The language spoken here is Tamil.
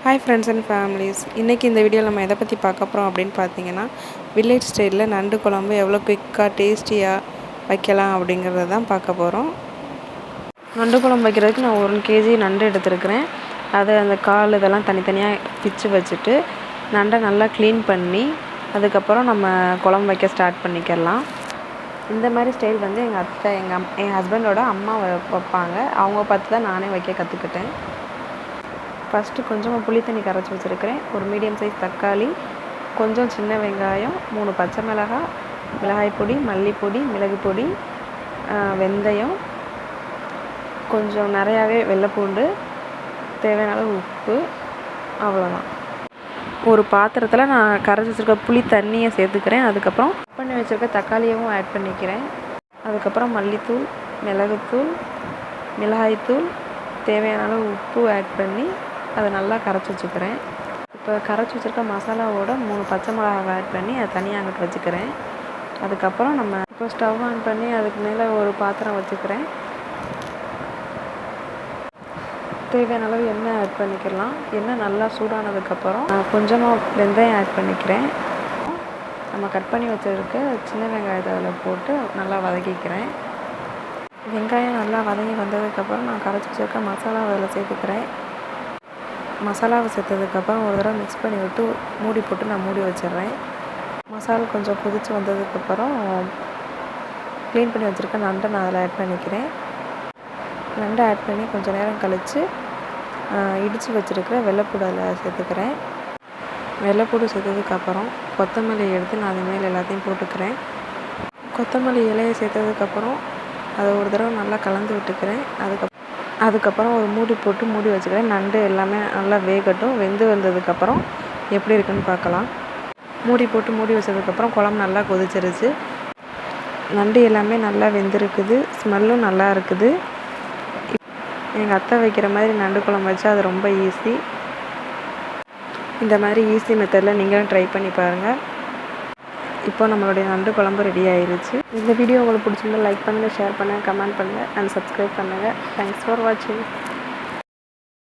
Hi friends and families. இன்றைக்கி இந்த வீடியோவில் நம்ம எதை பற்றி பார்க்க போகிறோம் அப்படின்னு பார்த்தீங்கன்னா, வில்லேஜ் ஸ்டைலில் நண்டு குழம்பு எவ்வளோ குயிக்காக டேஸ்டியாக வைக்கலாம் அப்படிங்கிறத தான் பார்க்க போகிறோம். நண்டு குழம்பு வைக்கிறதுக்கு நான் 1 kg நண்டு எடுத்துருக்கிறேன். அதை அந்த கால் இதெல்லாம் தனித்தனியாக பிச்சு வச்சுட்டு நண்டை நல்லா க்ளீன் பண்ணி அதுக்கப்புறம் நம்ம குழம்பு வைக்க ஸ்டார்ட் பண்ணிக்கலாம். இந்த மாதிரி ஸ்டைல் வந்து எங்கள் அத்தை என் ஹஸ்பண்டோட அம்மா வைப்பாங்க. அவங்க பார்த்து தான் நானே வைக்க கற்றுக்கிட்டேன். ஃபஸ்ட்டு கொஞ்சமாக புளி தண்ணி கரைச்சி வச்சுருக்கிறேன். ஒரு மீடியம் சைஸ் தக்காளி, கொஞ்சம் சின்ன வெங்காயம், 3 பச்சை மிளகாய், மிளகாய் பொடி, மல்லிப்பொடி, மிளகு பொடி, வெந்தயம், கொஞ்சம் நிறையாவே வெள்ளைப்பூண்டு, தேவையான அளவு உப்பு, அவ்வளோதான். ஒரு பாத்திரத்தில் நான் கரைச்சி வச்சுருக்க புளி தண்ணியை சேர்த்துக்கிறேன். அதுக்கப்புறம் கட் பண்ணி வச்சுருக்க தக்காளியவும் ஆட் பண்ணிக்கிறேன். அதுக்கப்புறம் மல்லித்தூள், மிளகுத்தூள், மிளகாய்த்தூள், தேவையான அளவு உப்பு ஆட் பண்ணி அதை நல்லா கரைச்சி வச்சுக்கிறேன். இப்போ கரைச்சி வச்சுருக்க மசாலாவோட 3 பச்சை மிளகாவை ஆட் பண்ணி அதை தனியாக அங்கிட்டு வச்சுக்கிறேன். அதுக்கப்புறம் நம்ம இப்போ ஸ்டவ் ஆன் பண்ணி அதுக்கு மேலே ஒரு பாத்திரம் வச்சுக்கிறேன். தேவையான அளவு எண்ணெய் ஆட் பண்ணிக்கலாம். எண்ணெய் நல்லா சூடானதுக்கப்புறம் கொஞ்சமாக வெந்தயம் ஆட் பண்ணிக்கிறேன். நம்ம கட் பண்ணி வச்சுருக்க சின்ன வெங்காயத்தை அதில் போட்டு நல்லா வதக்கிக்கிறேன். வெங்காயம் நல்லா வதங்கி வந்ததுக்கப்புறம் நான் கரைச்சி வச்சுருக்க மசாலாவை அதில் சேர்த்துக்கிறேன். மசாலாவை சேர்த்ததுக்கப்புறம் ஒரு தடவை மிக்ஸ் பண்ணி விட்டு மூடி போட்டு நான் மூடி வச்சிடுறேன். மசாலா கொஞ்சம் கொதித்து வந்ததுக்கப்புறம் க்ளீன் பண்ணி வச்சுருக்க நண்டை நான் அதில் ஆட் பண்ணிக்கிறேன். நண்டை ஆட் பண்ணி கொஞ்சம் நேரம் கழித்து இடித்து வச்சுருக்கிற வெள்ளைப்பூடு அதில் சேர்த்துக்கிறேன். வெள்ளைப்பூடு சேர்த்ததுக்கப்புறம் கொத்தமல்லி எடுத்து நான் அது மேலே எல்லாத்தையும் போட்டுக்கிறேன். கொத்தமல்லி இலையை சேர்த்ததுக்கப்புறம் அதை ஒரு தடவை நல்லா கலந்து விட்டுக்கிறேன். அதுக்கப்புறம் ஒரு மூடி போட்டு மூடி வச்சுக்கிறேன். நண்டு எல்லாமே நல்லா வேகட்டும். வெந்து வந்ததுக்கப்புறம் எப்படி இருக்குன்னு பார்க்கலாம். மூடி போட்டு மூடி வச்சதுக்கப்புறம் குழம்பு நல்லா கொதிச்சிருச்சு. நண்டு எல்லாமே நல்லா வெந்திருக்குது. ஸ்மெல்லும் நல்லா இருக்குது. எங்கள் அத்தை வைக்கிற மாதிரி நண்டு குழம்பு வச்சா அது ரொம்ப ஈஸி. இந்த மாதிரி ஈஸி மெத்தடில் நீங்களும் ட்ரை பண்ணி பாருங்கள். இப்போ நம்மளுடைய நண்டு குழம்பு ரெடி ஆயிருச்சு. இந்த வீடியோ உங்களுக்கு பிடிச்சிருந்தா லைக் பண்ணுங்கள், ஷேர் பண்ணுங்கள், கமெண்ட் பண்ணுங்கள் அண்ட் சப்ஸ்கிரைப் பண்ணுங்கள். தேங்க்ஸ் ஃபார் வாட்சிங்.